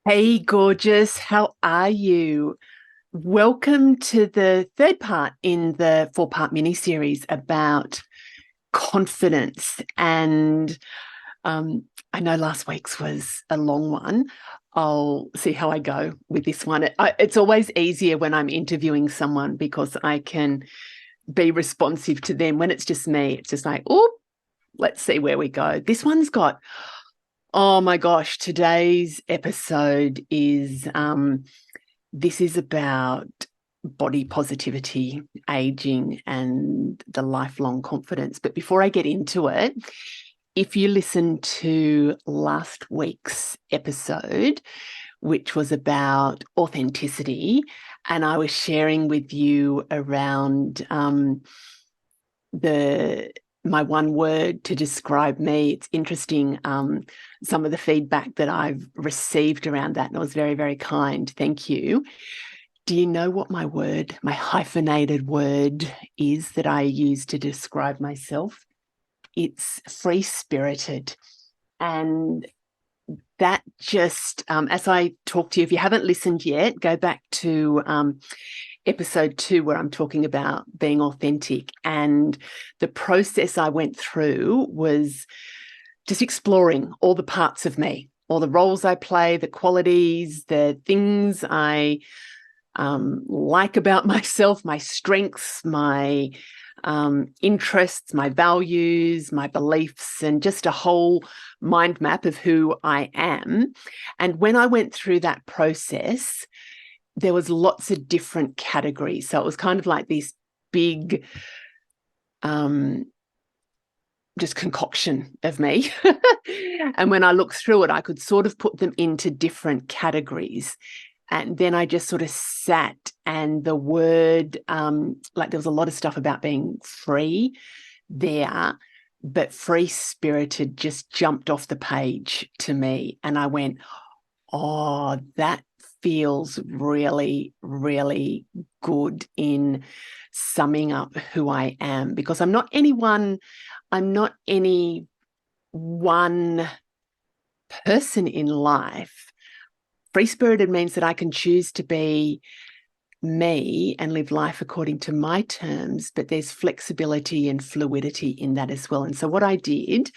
Hey, gorgeous. How are you? Welcome to the third part in the four-part mini series about confidence. And I know last week's was a long one. I'll see how I go with this one. It's always easier when I'm interviewing someone because I can be responsive to them. When it's just me, it's just like, oh, let's see where we go. This one's got, oh my gosh, today's episode is this is about body positivity, aging, and the lifelong confidence. But before I get into it, if you listen to last week's episode, which was about authenticity, and I was sharing with you around the my one word to describe me. It's interesting, some of the feedback that I've received around that, and it was very, very kind. Thank you. Do you know what my word, my hyphenated word is that I use to describe myself? It's free-spirited. And that just, as I talk to you, if you haven't listened yet, go back to episode 2 where I'm talking about being authentic. And the process I went through was just exploring all the parts of me, all the roles I play, the qualities, the things I like about myself, my strengths, my interests, my values, my beliefs, and just a whole mind map of who I am. And when I went through that process, there was lots of different categories. So it was kind of like this big just concoction of me. And when I looked through it, I could sort of put them into different categories. And then I just sort of sat, and the word, like there was a lot of stuff about being free there, but free spirited just jumped off the page to me. And I went, oh, that feels really, really good in summing up who I am, because I'm not any one person in life. Free spirited means that I can choose to be me and live life according to my terms, but there's flexibility and fluidity in that as well. And so what I did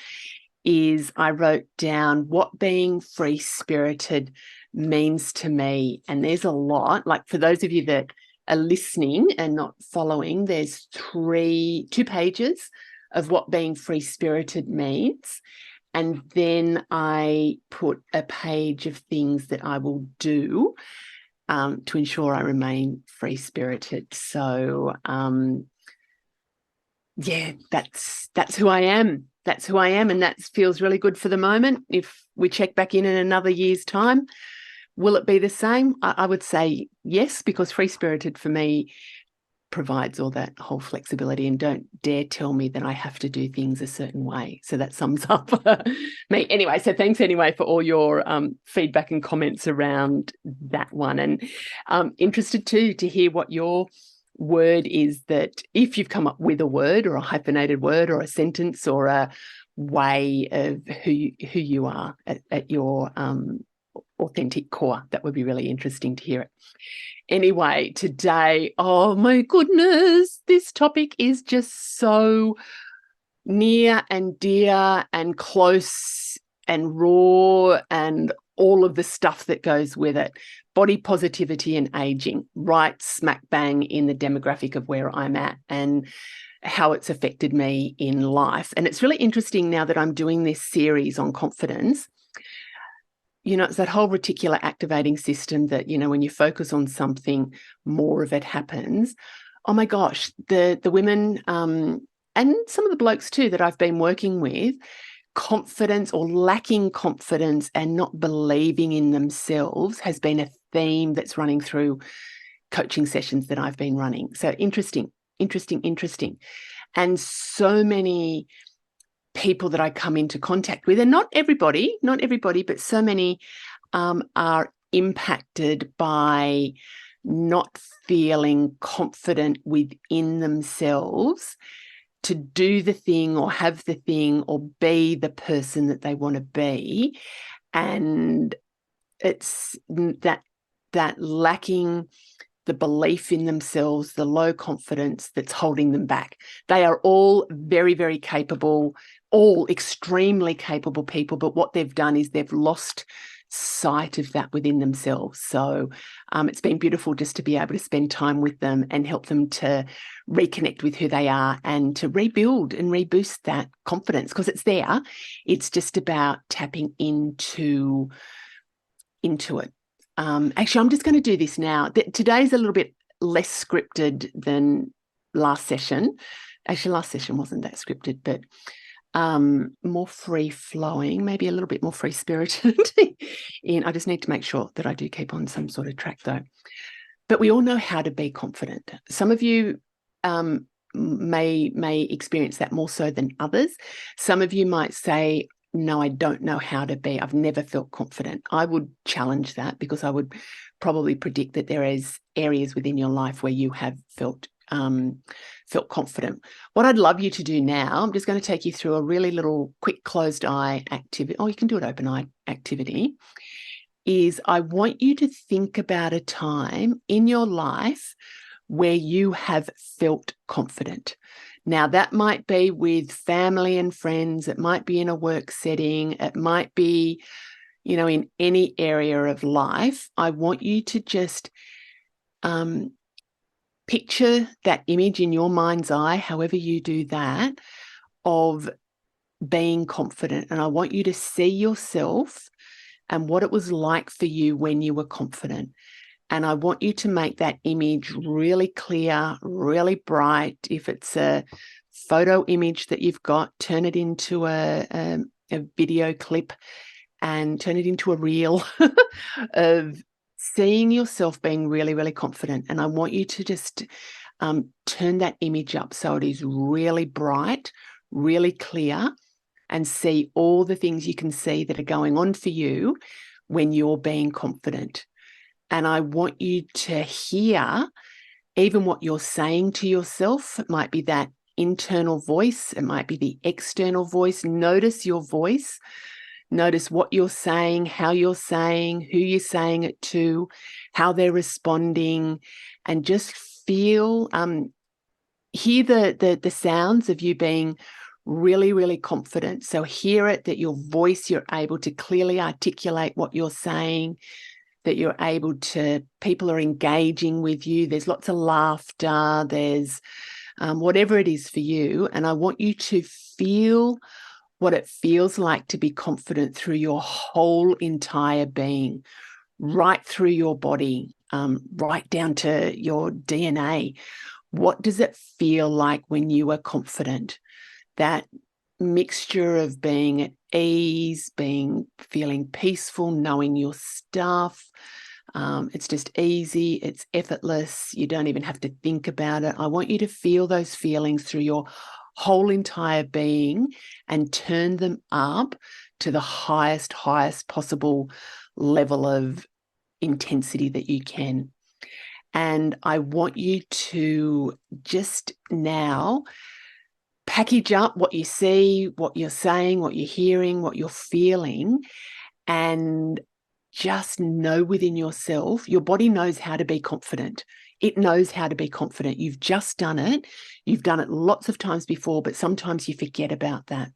is I wrote down what being free spirited means to me. And there's a lot. Like, for those of you that are listening and not following, there's 2 pages of what being free spirited means. And then I put a page of things that I will do to ensure I remain free spirited. So yeah, that's who I am. That's who I am, and that feels really good for the moment. If we check back in another year's time, will it be the same? I would say yes, because free spirited for me provides all that whole flexibility, and don't dare tell me that I have to do things a certain way. So that sums up me. Anyway, so thanks anyway for all your feedback and comments around that one. And interested too to hear what your word is, that if you've come up with a word or a hyphenated word or a sentence or a way of who you are at your authentic core, that would be really interesting to hear it. Anyway, today, oh my goodness, this topic is just so near and dear and close and raw, and all of the stuff that goes with it. Body positivity and aging, right smack bang in the demographic of where I'm at and how it's affected me in life. And it's really interesting now that I'm doing this series on confidence. You know, it's that whole reticular activating system that, you know, when you focus on something, more of it happens. Oh my gosh, the women and some of the blokes too that I've been working with, confidence or lacking confidence and not believing in themselves has been a theme that's running through coaching sessions that I've been running. So interesting. And so many people that I come into contact with, and not everybody, but so many are impacted by not feeling confident within themselves to do the thing or have the thing or be the person that they want to be. And it's that lacking the belief in themselves, the low confidence that's holding them back. They are all very, very capable, all extremely capable people, but what they've done is they've lost sight of that within themselves. So it's been beautiful just to be able to spend time with them and help them to reconnect with who they are and to rebuild and reboost that confidence, because it's there. It's just about tapping into it. Actually, I'm just going to do this now. Today's a little bit less scripted than last session. Actually, last session wasn't that scripted, but more free-flowing, maybe a little bit more free-spirited. I just need to make sure that I do keep on some sort of track, though. But we all know how to be confident. Some of you may experience that more so than others. Some of you might say, no, I don't know how to be. I've never felt confident. I would challenge that, because I would probably predict that there is areas within your life where you have felt confident. What I'd love you to do now, I'm just going to take you through a really little quick closed eye activity. Oh, you can do it open eye activity. Is I want you to think about a time in your life where you have felt confident. Now, that might be with family and friends. It might be in a work setting. It might be, in any area of life. I want you to just picture that image in your mind's eye, however you do that, of being confident. And I want you to see yourself and what it was like for you when you were confident. And I want you to make that image really clear, really bright. If it's a photo image that you've got, turn it into a video clip and turn it into a reel of seeing yourself being really, really confident. And I want you to just turn that image up so it is really bright, really clear, and see all the things you can see that are going on for you when you're being confident. And I want you to hear even what you're saying to yourself. It might be that internal voice. It might be the external voice. Notice your voice. Notice what you're saying, how you're saying, who you're saying it to, how they're responding, and just feel, hear the sounds of you being really, really confident. So hear it, that your voice, you're able to clearly articulate what you're saying, that you're able to, people are engaging with you. There's lots of laughter. There's whatever it is for you. And I want you to feel what it feels like to be confident through your whole entire being, right through your body, right down to your DNA. What does it feel like when you are confident? That mixture of being at ease, feeling peaceful, knowing your stuff. It's just easy. It's effortless. You don't even have to think about it. I want you to feel those feelings through your whole entire being and turn them up to the highest possible level of intensity that you can. And I want you to just now package up what you see, what you're saying, what you're hearing, what you're feeling, and just know within yourself, your body knows how to be confident. It knows how to be confident. You've just done it. You've done it lots of times before, but sometimes you forget about that.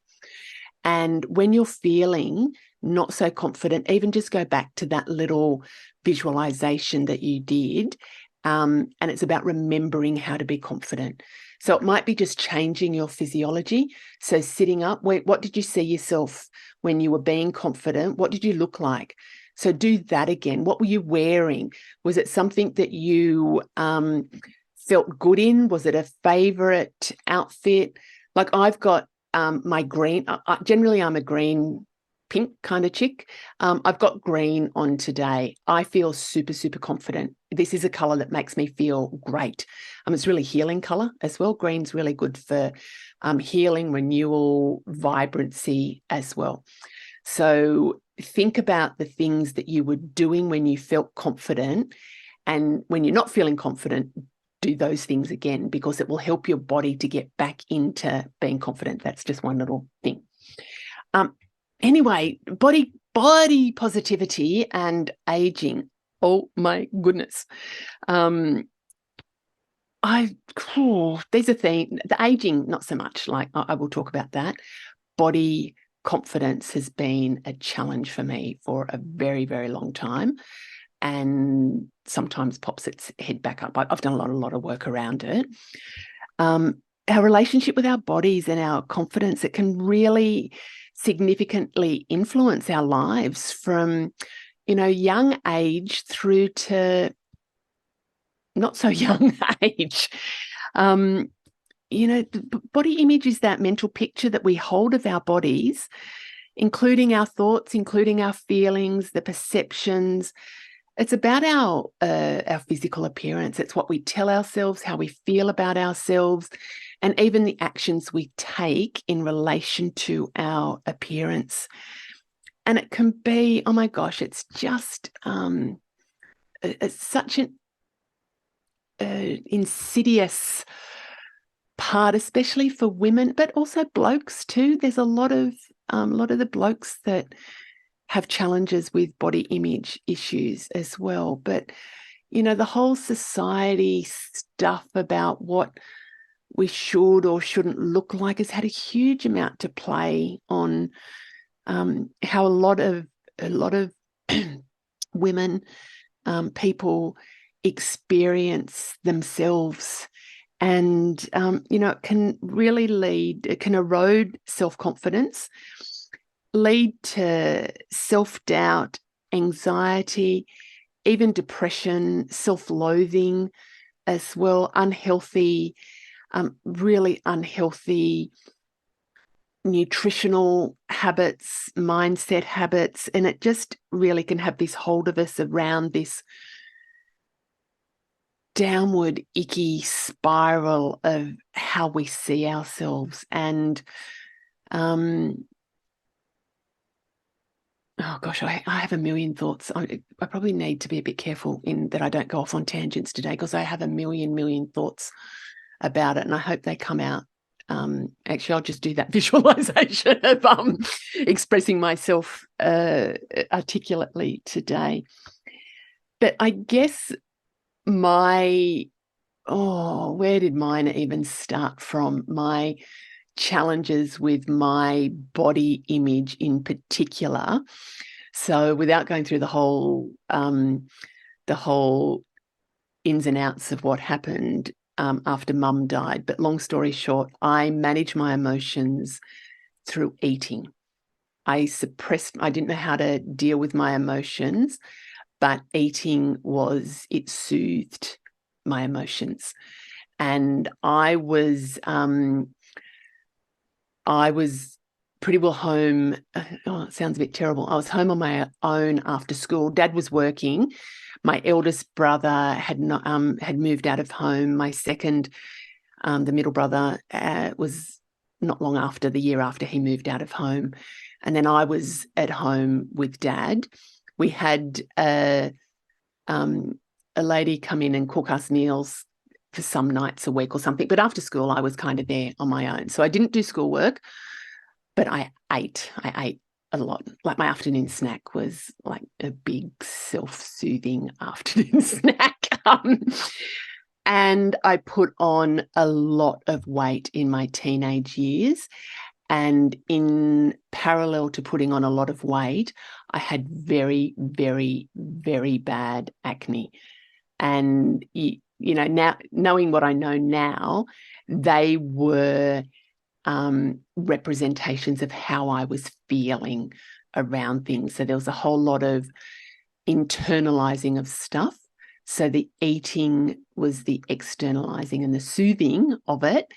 And when you're feeling not so confident, even just go back to that little visualization that you did. And it's about remembering how to be confident. So it might be just changing your physiology. So sitting up, what did you see yourself when you were being confident? What did you look like? So do that again. What were you wearing? Was it something that you felt good in? Was it a favorite outfit? Like I've got my green, generally I'm a green pink kind of chick. I've got green on today. I feel super, super confident. This is a color that makes me feel great. It's really healing color as well. Green's really good for healing, renewal, vibrancy as well. So think about the things that you were doing when you felt confident, and when you're not feeling confident, do those things again, because it will help your body to get back into being confident. That's just one little thing. Anyway, body body positivity and aging. Oh my goodness. There's a thing, the aging, not so much, like I will talk about that. Body confidence has been a challenge for me for a very, very long time, and sometimes pops its head back up. I've done a lot of work around it. Our relationship with our bodies and our confidence, it can really significantly influence our lives from, young age through to not so young age. The body image is that mental picture that we hold of our bodies, including our thoughts, including our feelings, the perceptions. It's about our physical appearance. It's what we tell ourselves, how we feel about ourselves, and even the actions we take in relation to our appearance. And it can be, oh my gosh, it's just it's such an insidious part, especially for women, but also blokes too. There's a lot of the blokes that have challenges with body image issues as well. But the whole society stuff about what we should or shouldn't look like has had a huge amount to play on how a lot of women, people experience themselves. And, it can erode self-confidence, lead to self-doubt, anxiety, even depression, self-loathing as well, really unhealthy nutritional habits, mindset habits. And it just really can have this hold of us around this downward icky spiral of how we see ourselves. And oh gosh, I have a million thoughts. I probably need to be a bit careful in that I don't go off on tangents today, because I have a million thoughts about it, and I hope they come out. Actually, I'll just do that visualization of expressing myself articulately today. But I guess where did mine even start from? My challenges with my body image in particular. So without going through the whole ins and outs of what happened after Mum died, but long story short, I managed my emotions through eating. I didn't know how to deal with my emotions, but eating it soothed my emotions. And I was pretty well home. It sounds a bit terrible. I was home on my own after school. Dad was working. My eldest brother had moved out of home. My second, the middle brother, was not long after, the year after, he moved out of home. And then I was at home with Dad. We had a lady come in and cook us meals for some nights a week or something. But after school, I was kind of there on my own. So I didn't do schoolwork, but I ate. I ate a lot. Like my afternoon snack was like a big self-soothing afternoon snack. And I put on a lot of weight in my teenage years. And in parallel to putting on a lot of weight, I had very, very, very bad acne. And, now knowing what I know now, they were representations of how I was feeling around things. So there was a whole lot of internalizing of stuff. So the eating was the externalizing and the soothing of it.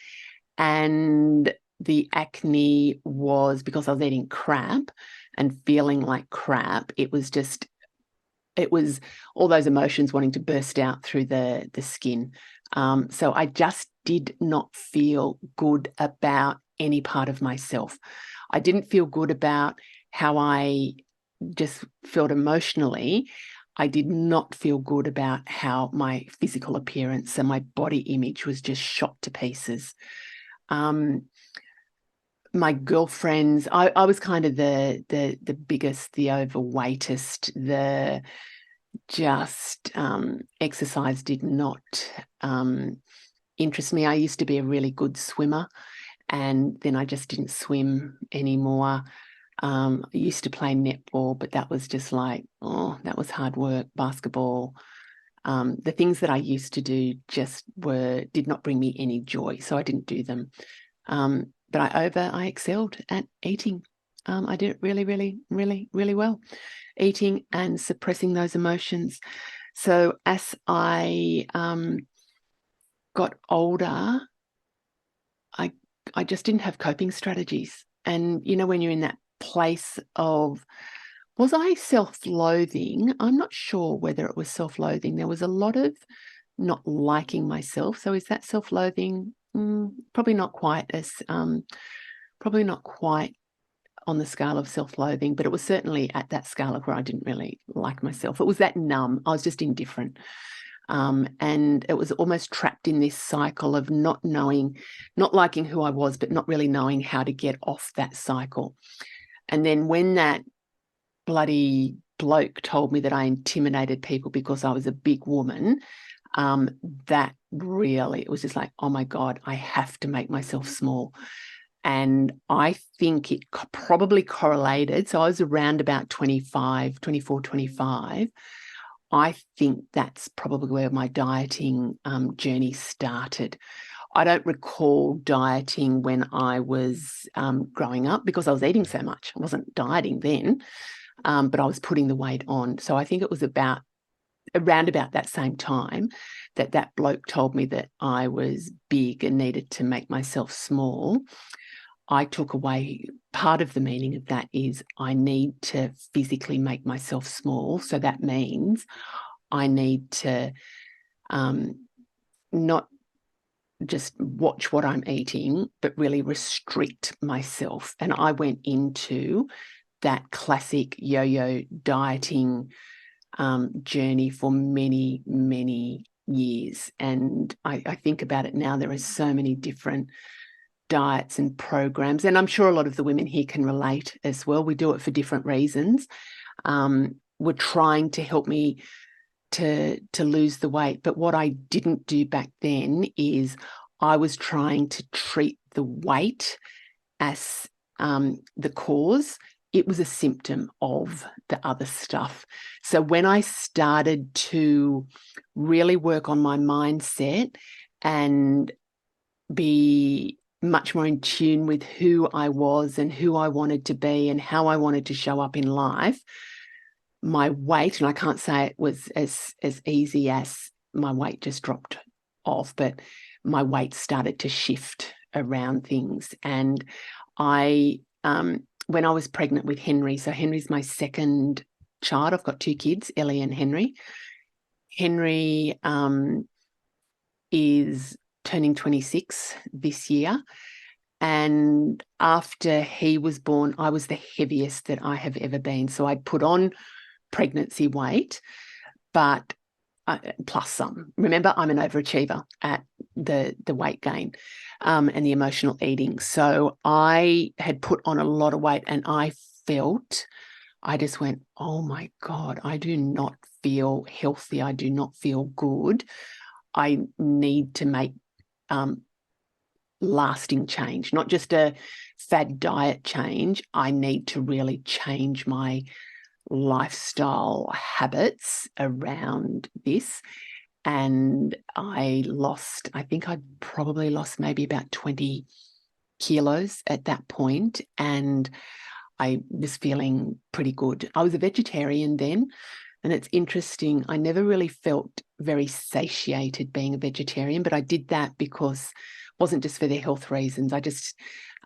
And the acne was because I was eating crap and feeling like crap. It was all those emotions wanting to burst out through the skin. So I just did not feel good about any part of myself. I didn't feel good about how I just felt emotionally. I did not feel good about how my physical appearance and my body image was just shot to pieces. my girlfriends, I was kind of the biggest, the overweightest, the just exercise did not interest me. I used to be a really good swimmer, and then I just didn't swim anymore. I used to play netball, but that was just like, oh, that was hard work. Basketball. The things that I used to do just did not bring me any joy, so I didn't do them. But I excelled at eating. I did it really, really, really, really well, eating and suppressing those emotions. So as I got older, I I just didn't have coping strategies. And when you're in that place of, was I self-loathing? I'm not sure whether it was self-loathing. There was a lot of not liking myself. So is that self-loathing? Probably not quite on the scale of self-loathing, but it was certainly at that scale of where I didn't really like myself. It was that numb. I was just indifferent. And it was almost trapped in this cycle of not liking who I was, but not really knowing how to get off that cycle. And then when that bloody bloke told me that I intimidated people because I was a big woman, that really, it was just like, oh my God, I have to make myself small. And I think it probably correlated. So I was around about 24, 25. I think that's probably where my dieting journey started. I don't recall dieting when I was growing up because I was eating so much. I wasn't dieting then, but I was putting the weight on. So I think it was around about that same time that bloke told me that I was big and needed to make myself small. I took away part of the meaning of that is I need to physically make myself small. So that means I need to not just watch what I'm eating, but really restrict myself. And I went into that classic yo-yo dieting journey for many, many years. And I think about it now, there are so many different diets and programs, and I'm sure a lot of the women here can relate as well. We do it for different reasons. Were trying to help me to lose the weight, but what I didn't do back then is I was trying to treat the weight as the cause. It was a symptom of the other stuff. So when I started to really work on my mindset and be much more in tune with who I was and who I wanted to be and how I wanted to show up in life, my weight, and I can't say it was as easy as my weight just dropped off, but my weight started to shift around things. And when I was pregnant with Henry, so Henry's my second child. I've got two kids, Ellie and Henry. Henry is turning 26 this year. And after he was born, I was the heaviest that I have ever been. So I put on pregnancy weight, but plus some. Remember, I'm an overachiever at the weight gain and the emotional eating. So I had put on a lot of weight, and I just went, oh my God, I do not feel healthy. I do not feel good. I need to make lasting change, not just a fad diet change. I need to really change my lifestyle habits around this. And I think I probably lost maybe about 20 kilos at that point. And I was feeling pretty good. I was a vegetarian then. And it's interesting, I never really felt very satiated being a vegetarian, but I did that because it wasn't just for their health reasons. I just,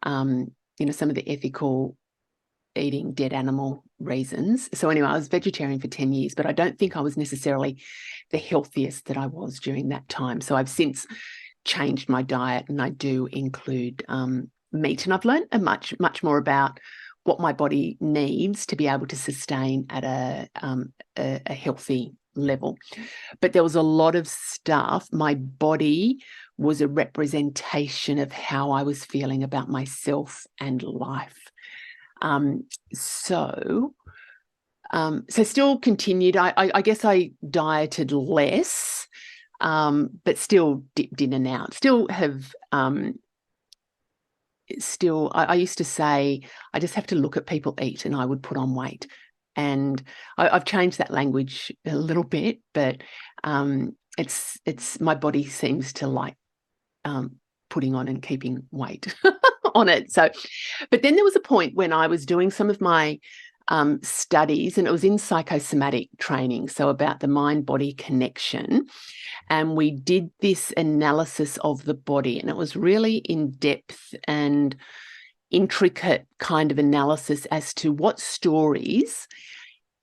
some of the ethical eating dead animal reasons. So anyway, I was vegetarian for 10 years, but I don't think I was necessarily the healthiest that I was during that time. So I've since changed my diet, and I do include meat. And I've learned much, much more about what my body needs to be able to sustain at a healthy level. But there was a lot of stuff. My body was a representation of how I was feeling about myself and life. So still continued. I guess I dieted less, but still dipped in and out. Still have. I used to say, I just have to look at people eat and I would put on weight. And I've changed that language a little bit, but it's my body seems to like putting on and keeping weight on it. So, but then there was a point when I was doing some of my studies, and it was in psychosomatic training, so about the mind-body connection. And we did this analysis of the body, and it was really in depth and intricate kind of analysis as to what stories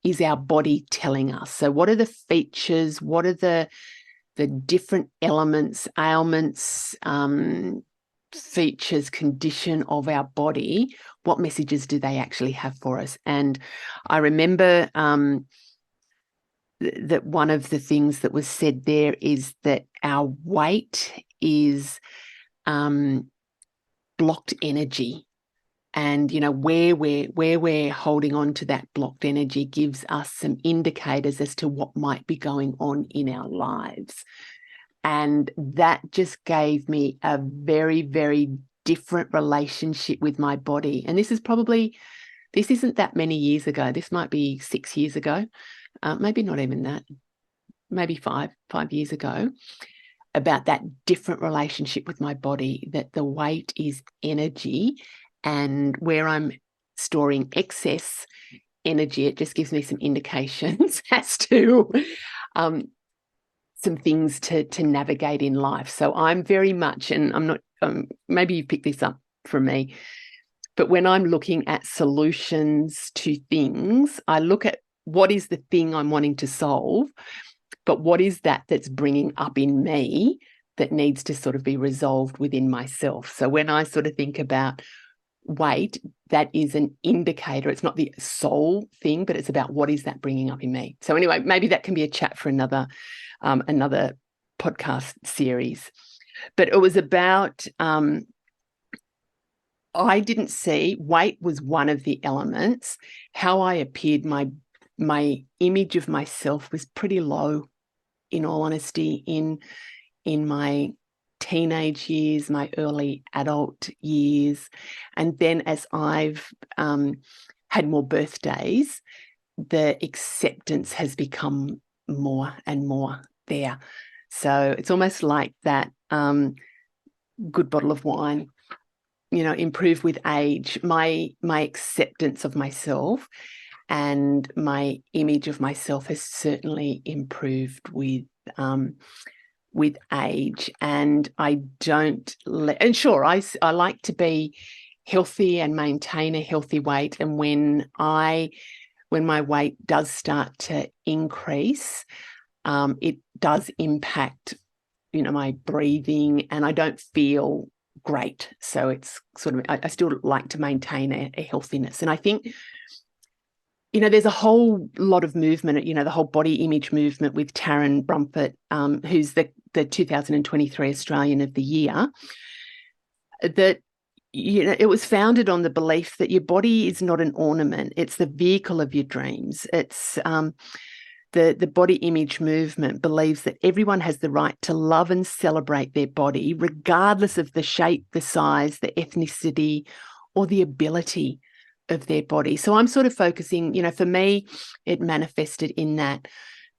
is our body telling us. So what are the features? What are the different elements, ailments, features, condition of our body? What messages do they actually have for us? And I remember that one of the things that was said there is that our weight is blocked energy. And, you know, where we're holding on to that blocked energy gives us some indicators as to what might be going on in our lives. And that just gave me a very, very different relationship with my body. And this isn't that many years ago. This might be 6 years ago, maybe not even that, maybe five years ago, about that different relationship with my body, that the weight is energy. And where I'm storing excess energy, it just gives me some indications as to some things to navigate in life. So I'm very much, and I'm not, maybe you picked this up from me, but when I'm looking at solutions to things, I look at what is the thing I'm wanting to solve, but what is that's bringing up in me that needs to sort of be resolved within myself. So when I sort of think about weight, that is an indicator. It's not the sole thing, but it's about what is that bringing up in me. So anyway, maybe that can be a chat for another podcast series. But it was about, I didn't see, weight was one of the elements. How I appeared, my image of myself was pretty low, in all honesty, in my teenage years, my early adult years. And then as I've had more birthdays, the acceptance has become more and more there. So it's almost like that good bottle of wine, you know, improve with age. My acceptance of myself and my image of myself has certainly improved with age. And I don't and sure, I like to be healthy and maintain a healthy weight. And when my weight does start to increase, it does impact, you know, my breathing, and I don't feel great. So it's sort of, I still like to maintain a healthiness. And I think, you know, there's a whole lot of movement, you know, the whole body image movement with Taryn Brumpet, who's the 2023 Australian of the Year, that, you know, it was founded on the belief that your body is not an ornament. It's the vehicle of your dreams. It's the body image movement believes that everyone has the right to love and celebrate their body, regardless of the shape, the size, the ethnicity, or the ability of their body. So I'm sort of focusing, you know, for me, it manifested in that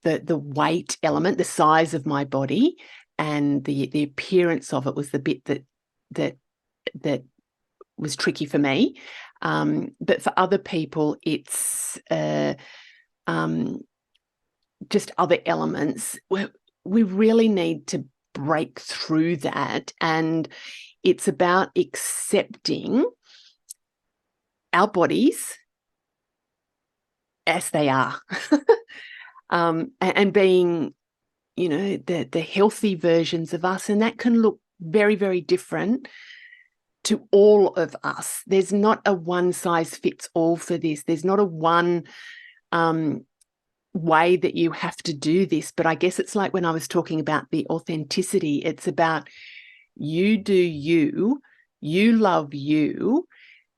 the weight element, the size of my body, and the appearance of it was the bit that was tricky for me. But for other people, it's just other elements. We really need to break through that, and it's about accepting our bodies as they are, and being, you know, the healthy versions of us. And that can look very, very different to all of us. There's not a one size fits all for this. There's not a one way that you have to do this. But I guess it's like when I was talking about the authenticity, it's about You do you. You love you.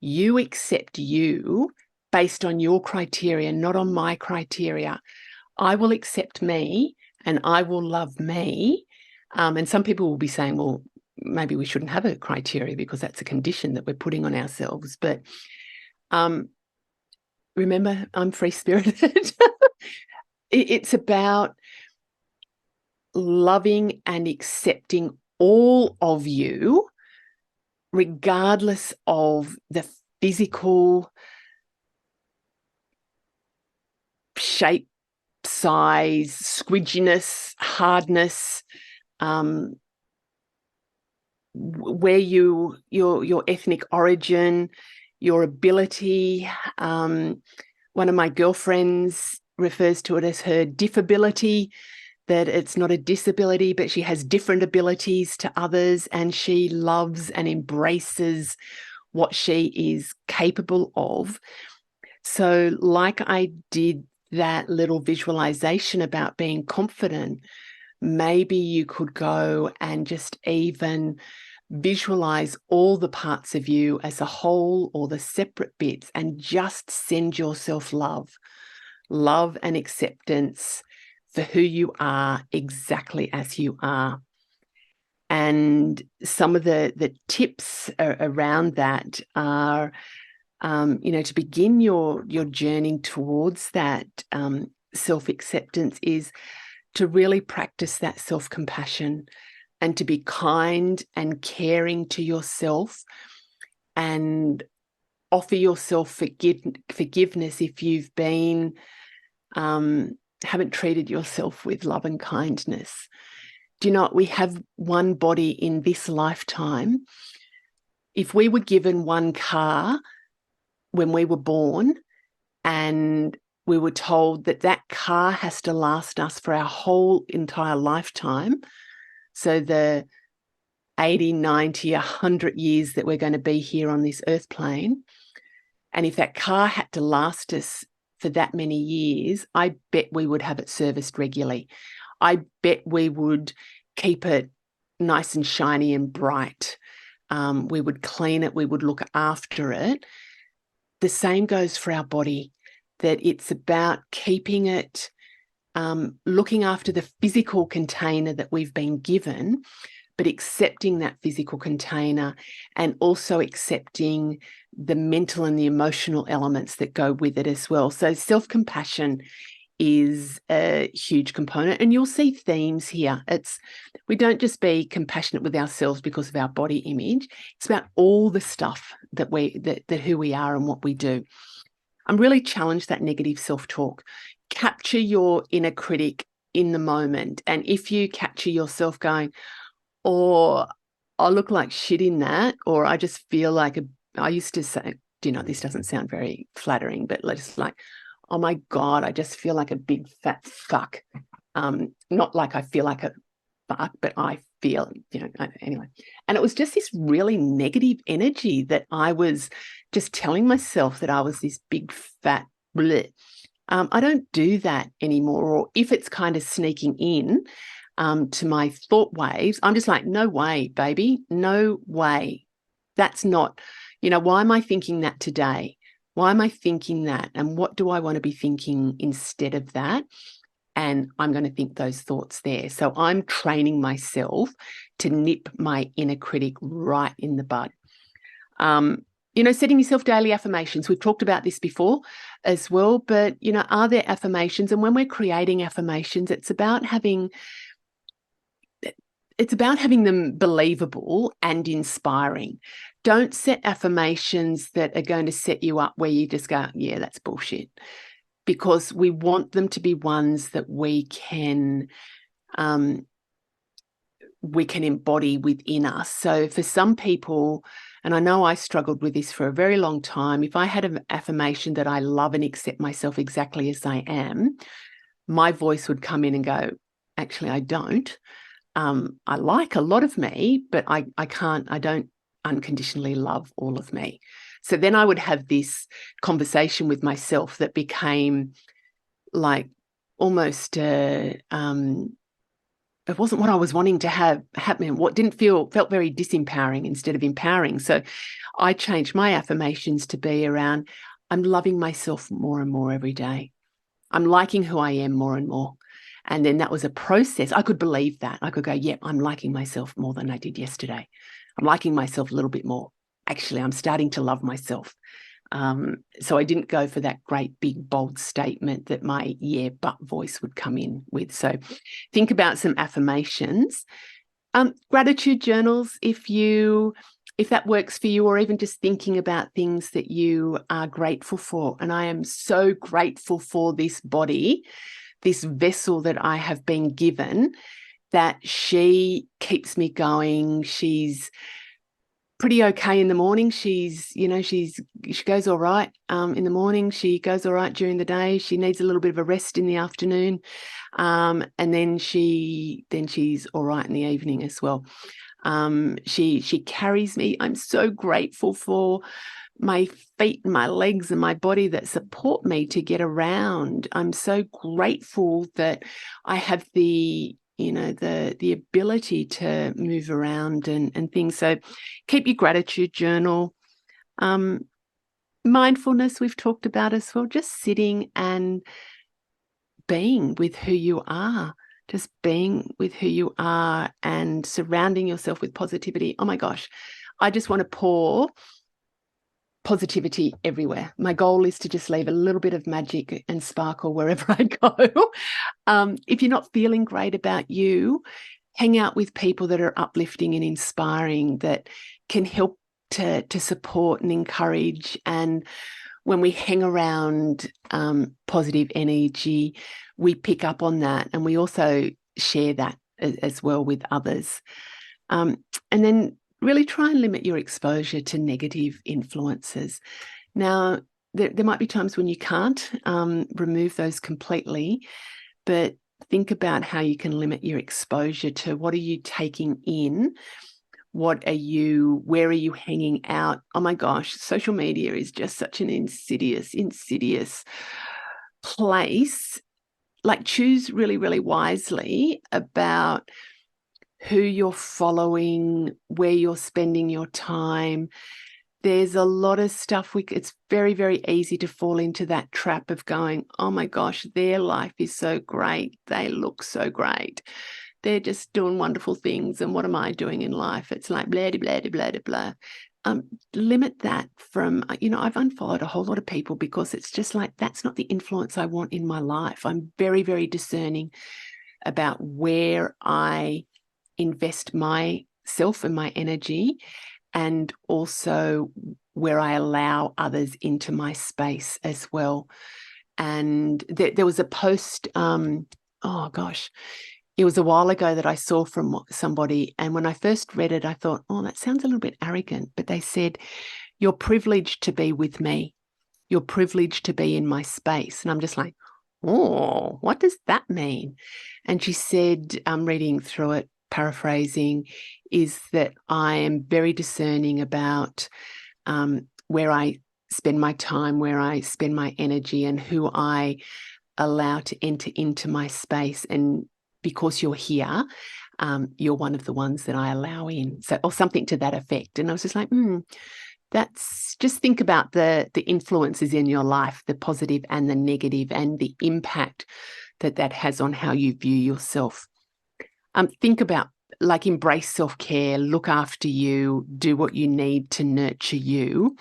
You accept you based on your criteria, not on my criteria. I will accept me and I will love me. And some people will be saying, well, maybe we shouldn't have a criteria because that's a condition that we're putting on ourselves. But remember, I'm free-spirited. It's about loving and accepting all of you, regardless of the physical shape, size, squidginess, hardness, where your ethnic origin, your ability. One of my girlfriends refers to it as her diffability, that it's not a disability, but she has different abilities to others, and she loves and embraces what she is capable of. So, like I did that little visualization about being confident, maybe you could go and just even visualize all the parts of you as a whole or the separate bits and just send yourself love and acceptance for who you are exactly as you are. And some of the tips around that are, to begin your journey towards that self-acceptance is to really practice that self-compassion and to be kind and caring to yourself and offer yourself forgiveness if you've been haven't treated yourself with love and kindness. Do you know, we have one body in this lifetime. If we were given one car when we were born and we were told that that car has to last us for our whole entire lifetime, so the 80, 90, 100 years that we're going to be here on this earth plane, and if that car had to last us for that many years, I bet we would have it serviced regularly. I bet we would keep it nice and shiny and bright. We would clean it. We would look after it. The same goes for our body, that it's about keeping it, looking after the physical container that we've been given, but accepting that physical container and also accepting the mental and the emotional elements that go with it as well. So self-compassion is a huge component, and you'll see themes here. We don't just be compassionate with ourselves because of our body image. It's about all the stuff that who we are and what we do. I'm really challenged that negative self-talk. Capture your inner critic in the moment, and if you capture yourself going, or I look like shit in that, or I just feel like I used to say, this doesn't sound very flattering, but let's like, oh my God, I just feel like a big fat fuck. Not like I feel like a fuck, but I feel, anyway. And it was just this really negative energy that I was just telling myself that I was this big fat bleh. I don't do that anymore. Or if it's kind of sneaking in to my thought waves, I'm just like, no way, baby, no way. That's not, why am I thinking that today? Why am I thinking that? And what do I want to be thinking instead of that? And I'm going to think those thoughts there. So I'm training myself to nip my inner critic right in the bud. Setting yourself daily affirmations. We've talked about this before as well, but, are there affirmations? And when we're creating affirmations, it's about having them believable and inspiring. Don't set affirmations that are going to set you up where you just go, yeah, that's bullshit. Because we want them to be ones that we can embody within us. So for some people, and I know I struggled with this for a very long time, if I had an affirmation that I love and accept myself exactly as I am, my voice would come in and go, actually, I don't. I like a lot of me, but I don't unconditionally love all of me. So then I would have this conversation with myself that became like almost it wasn't what I was wanting to have happen. What felt very disempowering instead of empowering. So I changed my affirmations to be around, I'm loving myself more and more every day. I'm liking who I am more and more. And then that was a process. I could believe that. I could go, yeah, I'm liking myself more than I did yesterday. I'm liking myself a little bit more. Actually, I'm starting to love myself. So I didn't go for that great big bold statement that my yeah but voice would come in with. So think about some affirmations. Gratitude journals, if that works for you, or even just thinking about things that you are grateful for. And I am so grateful for this body, this vessel that I have been given, that she keeps me going. She's pretty okay in the morning. She goes all right in the morning. She goes all right during the day. She needs a little bit of a rest in the afternoon. And then she's all right in the evening as well. She carries me. I'm so grateful for my feet and my legs and my body that support me to get around. I'm so grateful that I have the ability to move around and things. So keep your gratitude journal. Mindfulness we've talked about as well, just sitting and being with who you are. Just being with who you are and surrounding yourself with positivity. Oh my gosh, I just want to pour positivity everywhere. My goal is to just leave a little bit of magic and sparkle wherever I go. If you're not feeling great about you, hang out with people that are uplifting and inspiring, that can help to support and encourage. And when we hang around positive energy, we pick up on that, and we also share that as well with others. And then really try and limit your exposure to negative influences. Now, there might be times when you can't remove those completely, but think about how you can limit your exposure to what are you taking in? Where are you hanging out? Oh my gosh, social media is just such an insidious place. Like, choose really, really wisely about who you're following, where you're spending your time. There's a lot of stuff it's very, very easy to fall into that trap of going, oh my gosh, their life is so great. They look so great. They're just doing wonderful things. And what am I doing in life? It's like blah, blah, blah, blah, blah. Limit that from, I've unfollowed a whole lot of people because it's just like, that's not the influence I want in my life. I'm very, very discerning about where I invest myself and my energy, and also where I allow others into my space as well. And there was a post, oh gosh, it was a while ago that I saw from somebody. And when I first read it, I thought, oh, that sounds a little bit arrogant. But they said, you're privileged to be with me. You're privileged to be in my space. And I'm just like, oh, what does that mean? And she said, I'm reading through it, paraphrasing, is that I am very discerning about where I spend my time, where I spend my energy, and who I allow to enter into my space. And because you're here, you're one of the ones that I allow in. So, or something to that effect. And I was just like, just think about the influences in your life, the positive and the negative, and the impact that has on how you view yourself. Think about, like, embrace self-care, look after you, do what you need to nurture you.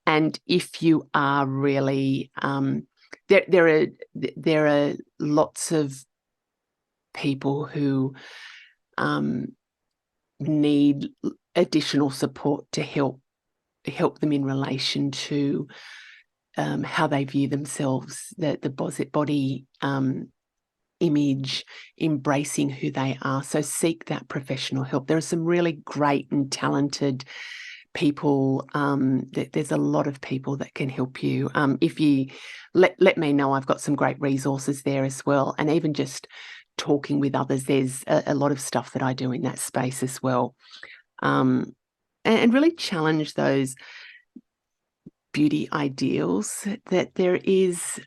And if you are really, there are lots of people who need additional support to help them in relation to how they view themselves, the body image, embracing who they are. So seek that professional help. There are some really great and talented people. There's a lot of people that can help you. If you let me know, I've got some great resources there as well. And even just talking with others, there's a lot of stuff that I do in that space as well. And really challenge those beauty ideals that there is.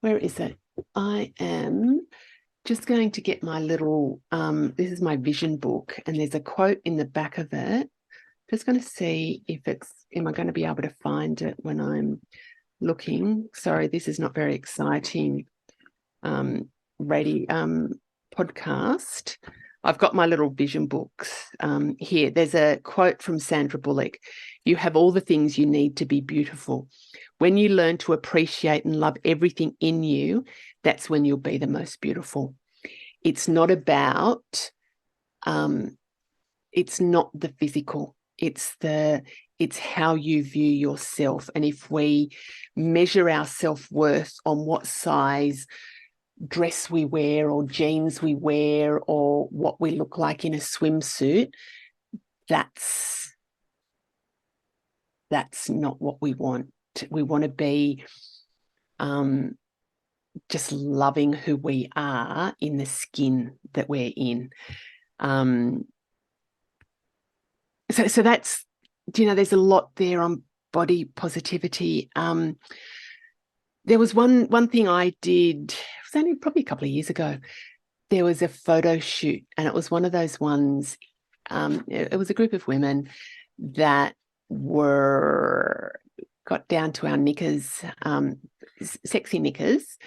Where is it? I am just going to get my little, this is my vision book, and there's a quote in the back of it. Just going to see if am I going to be able to find it when I'm looking. Sorry, this is not very exciting podcast. I've got my little vision books here. There's a quote from Sandra Bullock. You have all the things you need to be beautiful. When you learn to appreciate and love everything in you, that's when you'll be the most beautiful. It's not about, it's not the physical. It's how you view yourself. And if we measure our self-worth on what size dress we wear or jeans we wear or what we look like in a swimsuit, that's not what we want. We want to be just loving who we are in the skin that we're in. So that's, there's a lot there on body positivity. There was one thing I did, it was only probably a couple of years ago. There was a photo shoot, and it was one of those ones, it was a group of women that got down to our knickers, sexy knickers,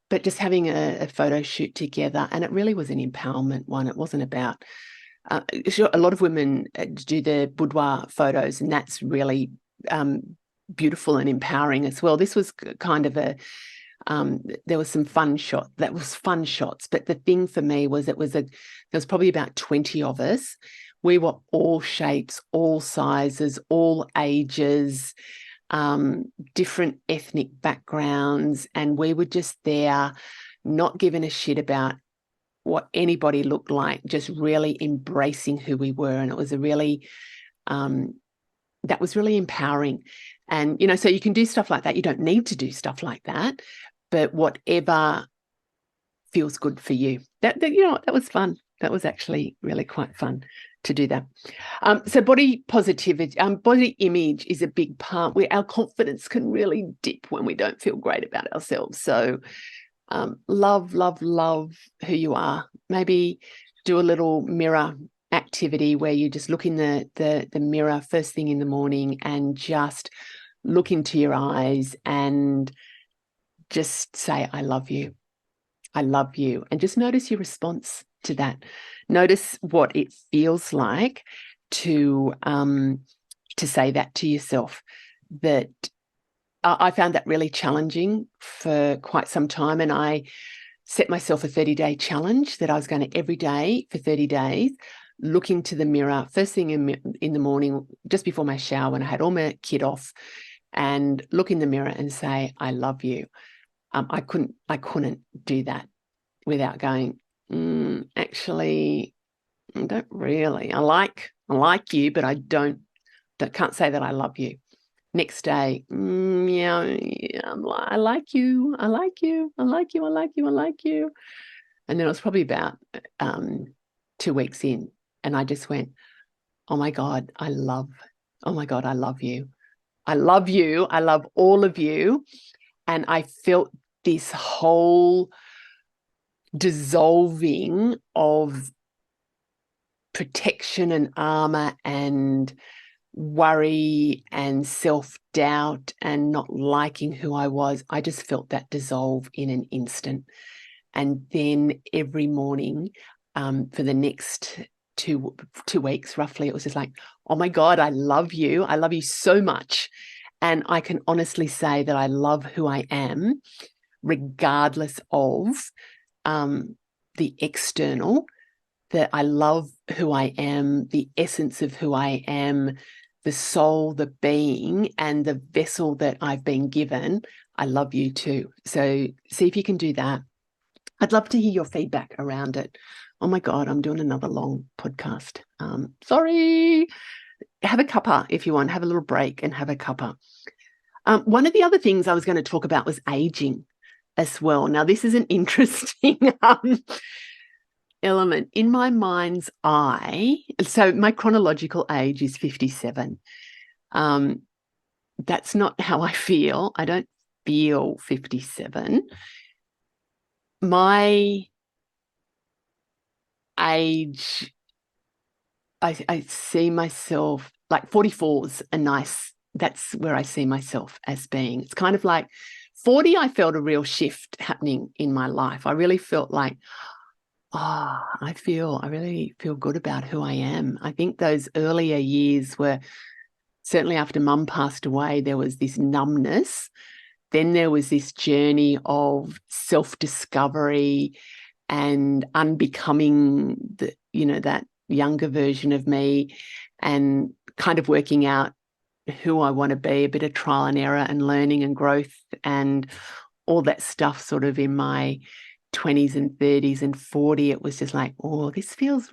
but just having a photo shoot together. And it really was an empowerment one. It wasn't about, sure, a lot of women do the boudoir photos, and that's really beautiful and empowering as well. This was kind of a, there was some fun shots, but the thing for me was there was probably about 20 of us. We were all shapes, all sizes, all ages, different ethnic backgrounds, and we were just there, not giving a shit about what anybody looked like, just really embracing who we were. And it was that was really empowering. And, so you can do stuff like that. You don't need to do stuff like that, but whatever feels good for you. That was fun. That was actually really quite fun to do that. So body positivity, body image is a big part where our confidence can really dip when we don't feel great about ourselves. So love who you are. Maybe do a little mirror activity where you just look in the mirror first thing in the morning and just look into your eyes and just say, I love you. I love you. And just notice your response to that. Notice what it feels like to say that to yourself. That I found that really challenging for quite some time, and I set myself a 30-day challenge that I was going to every day for 30 days look into the mirror first thing in the morning, just before my shower when I had all my kit off, and look in the mirror and say, I love you. I couldn't do that without going, actually, I don't really. I like you, but I can't say that I love you. Next day, I like you. I like you. I like you. I like you. I like you. And then it was probably about 2 weeks in, and I just went, oh my God, I love you. I love you. I love all of you. And I felt this whole dissolving of protection and armor and worry and self-doubt and not liking who I was. I just felt that dissolve in an instant. And then every morning for the next two weeks, roughly, it was just like, oh my God, I love you. I love you so much. And I can honestly say that I love who I am, regardless of the external, that I love who I am, the essence of who I am, the soul, the being, and the vessel that I've been given. I love you too. So see if you can do that. I'd love to hear your feedback around it. Oh my God, I'm doing another long podcast. Sorry. Have a cuppa if you want. Have a little break and have a cuppa. One of the other things I was going to talk about was aging as well. Now, this is an interesting element in my mind's eye. So my chronological age is 57. That's not how I feel. I don't feel 57. My age, I see myself like 44's a nice, that's where I see myself as being. It's kind of like 40, I felt a real shift happening in my life. I really felt like, I really feel good about who I am. I think those earlier years were certainly after mum passed away, there was this numbness. Then there was this journey of self-discovery and unbecoming that younger version of me, and kind of working out who I want to be, a bit of trial and error and learning and growth and all that stuff sort of in my 20s and 30s and 40. It was just like, oh, this feels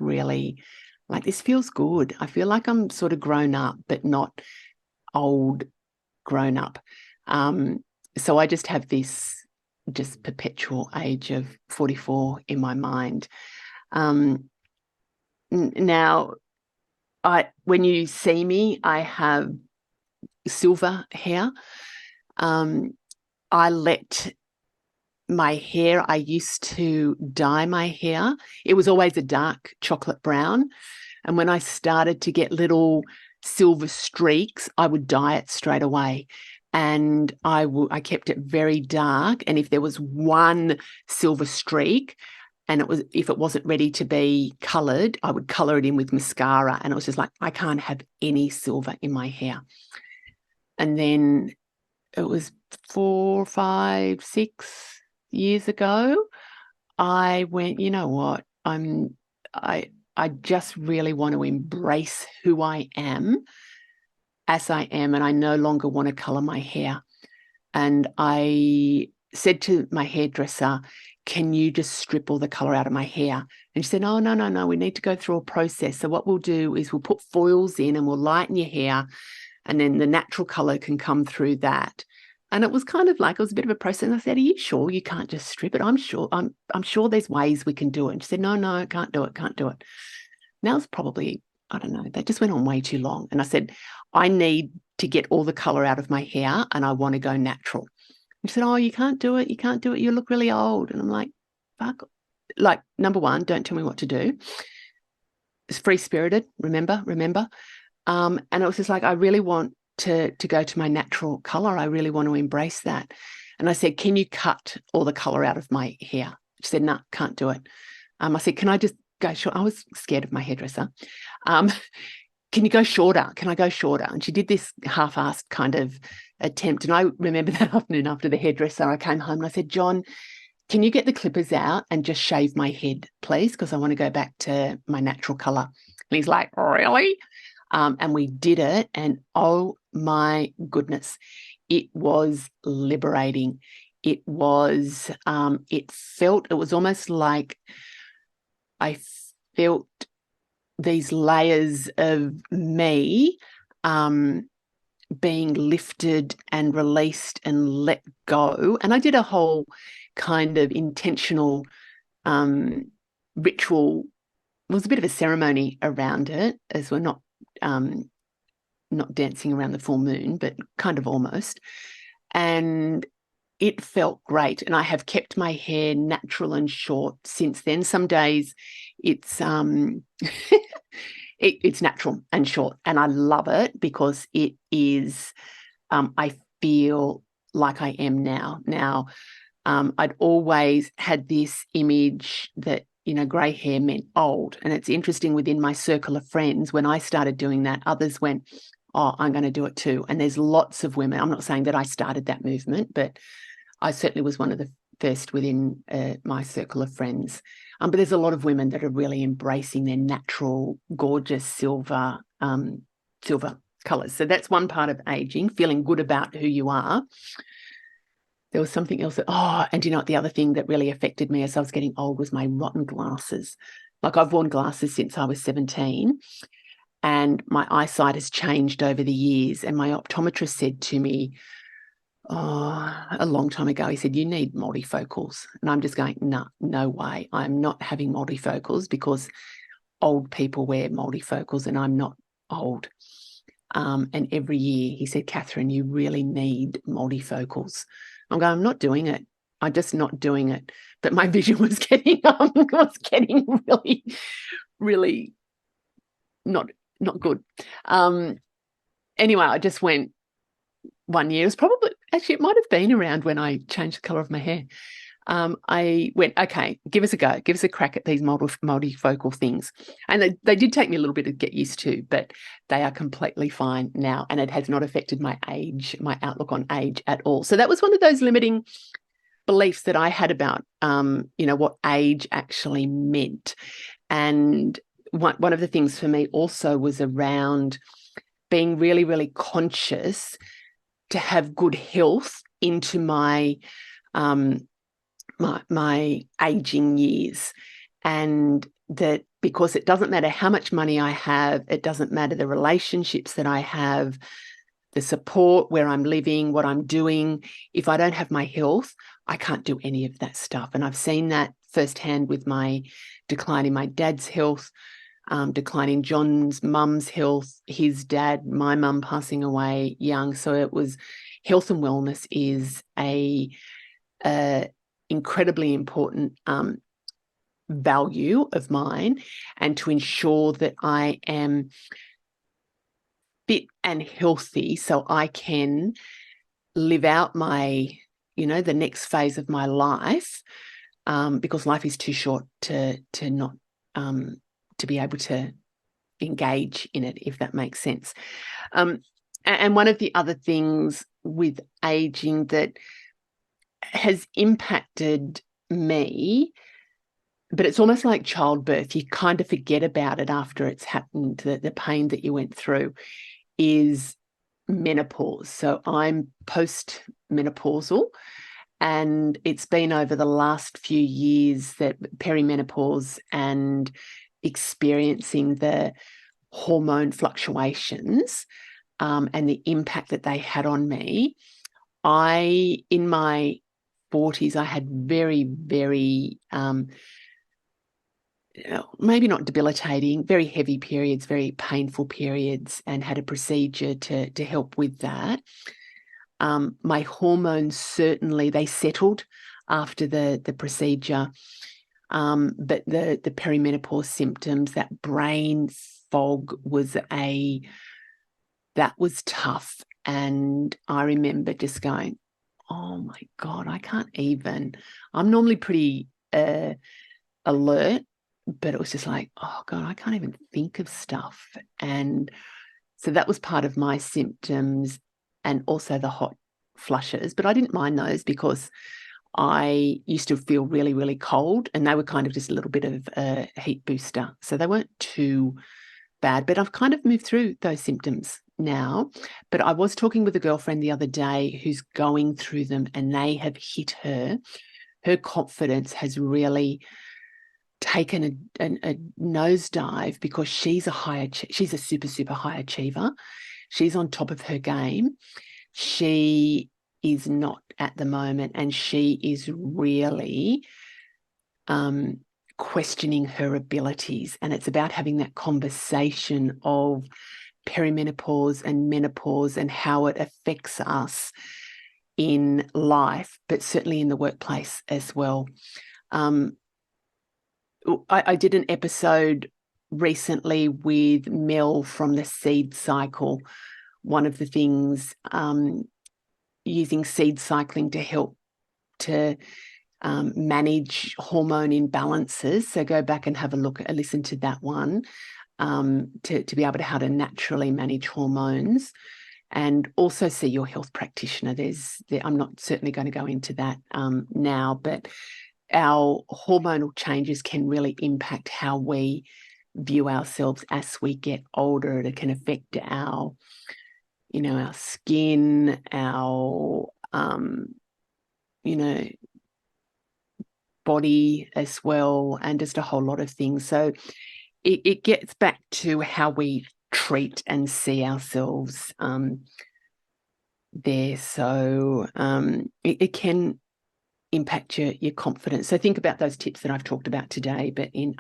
good. I feel like I'm sort of grown up, but not old grown up. So I just have this just perpetual age of 44 in my mind. Now, when you see me, I have silver hair. I let my hair, I used to dye my hair. It was always a dark chocolate brown. And when I started to get little silver streaks, I would dye it straight away. And I kept it very dark. And if there was one silver streak, and if it wasn't ready to be coloured, I would colour it in with mascara. And it was just like, I can't have any silver in my hair. And then it was 4, 5, 6 years ago, I went, you know what? I just really want to embrace who I am as I am, and I no longer want to colour my hair. And I said to my hairdresser, can you just strip all the colour out of my hair? And she said, no, we need to go through a process. So what we'll do is we'll put foils in and we'll lighten your hair, and then the natural colour can come through that. And it was kind of like, it was a bit of a process. And I said, are you sure you can't just strip it? I'm sure there's ways we can do it. And she said, no, can't do it. Now it's probably, I don't know, that just went on way too long. And I said, I need to get all the colour out of my hair and I want to go natural. And she said, oh, you can't do it. You look really old. And I'm like, fuck. Like, number one, don't tell me what to do. It's free-spirited, remember? And it was just like, I really want to go to my natural colour. I really want to embrace that. And I said, can you cut all the colour out of my hair? She said, no, can't do it. I said, can I just go short? I was scared of my hairdresser. Can you go shorter? Can I go shorter? And she did this half-assed kind of attempt. And I remember that afternoon after the hairdresser, I came home and I said, John, can you get the clippers out and just shave my head, please? Because I want to go back to my natural colour. And he's like, really? And we did it. And oh my goodness, it was liberating. It was, it was almost like I felt these layers of me being lifted and released and let go. And I did a whole kind of intentional ritual. It was a bit of a ceremony around it, as we're not dancing around the full moon, but kind of almost. And it felt great. And I have kept my hair natural and short since then. Some days it's it's natural and short, and I love it because it is, I feel like I am now. Now, I'd always had this image that, grey hair meant old. And it's interesting, within my circle of friends, when I started doing that, others went, oh, I'm going to do it too. And there's lots of women. I'm not saying that I started that movement, but I certainly was one of the first within my circle of friends. But there's a lot of women that are really embracing their natural, gorgeous silver colours. So that's one part of aging, feeling good about who you are. There was something else and the other thing that really affected me as I was getting old was my rotten glasses. Like, I've worn glasses since I was 17, and my eyesight has changed over the years. And my optometrist said to me, a long time ago, he said, you need multifocals. And I'm just going, no way. I'm not having multifocals, because old people wear multifocals and I'm not old. And every year he said, Catherine, you really need multifocals. I'm going, I'm not doing it. I'm just not doing it. But my vision was getting really, really not good. Anyway, I just went one year. It was probably, actually, it might have been around when I changed the colour of my hair. I went, okay, give us a go. Give us a crack at these multifocal things. And they did take me a little bit to get used to, but they are completely fine now. And it has not affected my age, my outlook on age at all. So that was one of those limiting beliefs that I had about, what age actually meant. And one of the things for me also was around being really, really conscious to have good health into my my aging years, and that because it doesn't matter how much money I have, it doesn't matter the relationships that I have, the support, where I'm living, what I'm doing, if I don't have my health, I can't do any of that stuff. And I've seen that firsthand with my decline in my dad's health, decline in John's mum's health, his dad, my mum passing away young. So it was, health and wellness is a incredibly important value of mine, and to ensure that I am fit and healthy so I can live out my, the next phase of my life, because life is too short to not to be able to engage in it, if that makes sense. And one of the other things with aging that has impacted me, but it's almost like childbirth, you kind of forget about it after it's happened, the pain that you went through, is menopause. So I'm post-menopausal, and it's been over the last few years that perimenopause and experiencing the hormone fluctuations and the impact that they had on me. In my 40s, I had very, very, maybe not debilitating, very heavy periods, very painful periods, and had a procedure to help with that. My hormones, certainly, they settled after the procedure. But the perimenopause symptoms, that brain fog that was tough. And I remember just going, oh my God, I can't even, I'm normally pretty alert, but it was just like, oh God, I can't even think of stuff. And so that was part of my symptoms, and also the hot flushes. But I didn't mind those because I used to feel really, really cold, and they were kind of just a little bit of a heat booster. So they weren't too bad, but I've kind of moved through those symptoms now. But I was talking with a girlfriend the other day who's going through them, and they have hit her. Her confidence has really taken a nosedive because she's a super, super high achiever. She's on top of her game. She is not at the moment, and she is really questioning her abilities. And it's about having that conversation of perimenopause and menopause and how it affects us in life, but certainly in the workplace as well. I did an episode recently with Mel from the Seed Cycle. One of the things, using seed cycling to help to manage hormone imbalances. So go back and have a listen to that one, to be able to how to naturally manage hormones, and also see your health practitioner. I'm not certainly going to go into that now, but our hormonal changes can really impact how we view ourselves as we get older. It can affect our skin, our, body as well, and just a whole lot of things. So it gets back to how we treat and see ourselves there. So it can impact your confidence. So think about those tips that I've talked about today, but in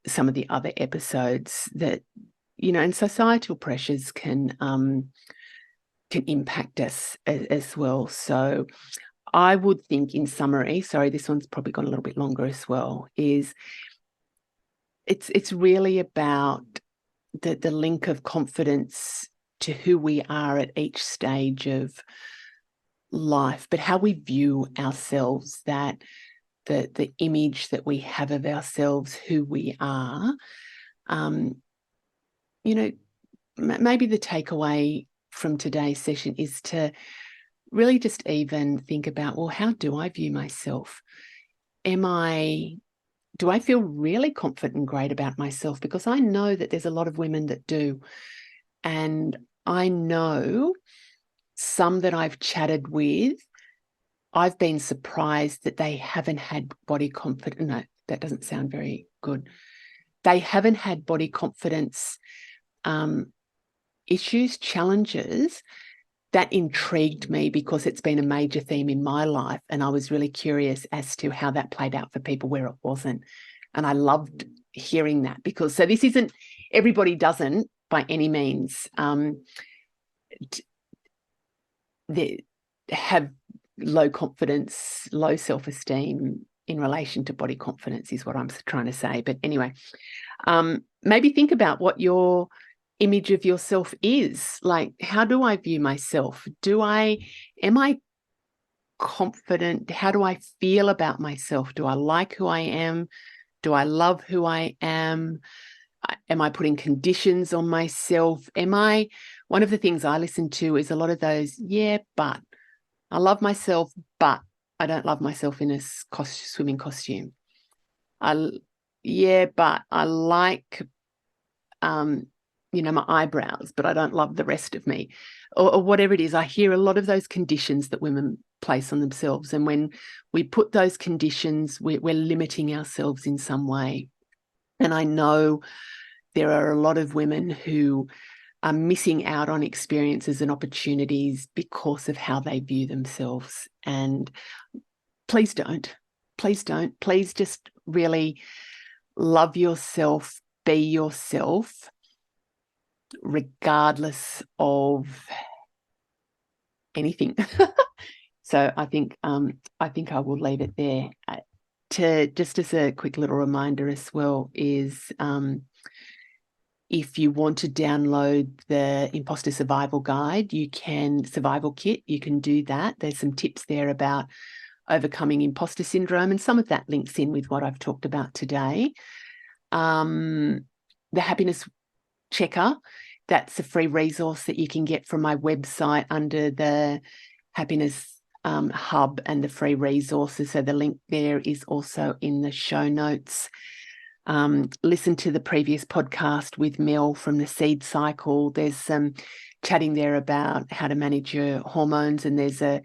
some of the other episodes, that and societal pressures can can impact us as well. So I would think, in summary, sorry, this one's probably gone a little bit longer as well, is it's really about the link of confidence to who we are at each stage of life, but how we view ourselves, that the image that we have of ourselves, who we are. You know, maybe the takeaway from today's session is to really just even think about, well, how do I view myself? Do I feel really confident and great about myself? Because I know that there's a lot of women that do. And I know some that I've chatted with, I've been surprised that they haven't had body confidence. No, that doesn't sound very good. They haven't had body confidence issues, challenges. That intrigued me because it's been a major theme in my life. And I was really curious as to how that played out for people where it wasn't. And I loved hearing that, because so this isn't, everybody doesn't by any means they have low confidence, low self-esteem in relation to body confidence is what I'm trying to say. But anyway, maybe think about what your image of yourself is. Like, how do I view myself? Am I confident? How do I feel about myself? Do I like who I am? Do I love who I am? Am I putting conditions on myself? One of the things I listen to is a lot of those, yeah, but I love myself, but I don't love myself in a swimming costume. Yeah, but I like, my eyebrows, but I don't love the rest of me, or whatever it is. I hear a lot of those conditions that women place on themselves. And when we put those conditions, we're limiting ourselves in some way. And I know there are a lot of women who are missing out on experiences and opportunities because of how they view themselves. And please don't. Please don't. Please just really love yourself, be yourself, regardless of anything. So I think I will leave it there. To just as a quick little reminder as well is, if you want to download the Imposter Survival Guide, Survival Kit, you can do that. There's some tips there about overcoming imposter syndrome, and some of that links in with what I've talked about today. The Happiness Checker, that's a free resource that you can get from my website under the Happiness Hub and the free resources. So the link there is also in the show notes. Listen to the previous podcast with Mel from the Seed Cycle. There's some chatting there about how to manage your hormones, and there's a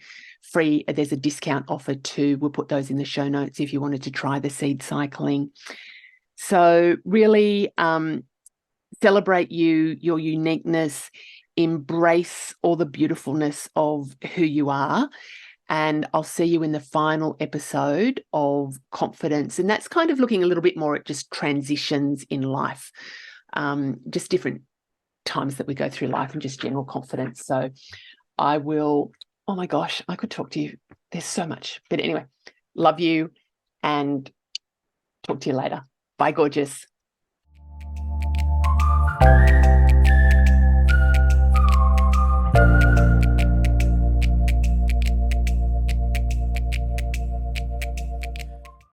discount offer too. We'll put those in the show notes if you wanted to try the seed cycling. So really celebrate your uniqueness, embrace all the beautifulness of who you are. And I'll see you in the final episode of Confidence. And that's kind of looking a little bit more at just transitions in life, just different times that we go through life and just general confidence. So I will, oh my gosh, I could talk to you. There's so much. But anyway, love you and talk to you later. Bye, gorgeous.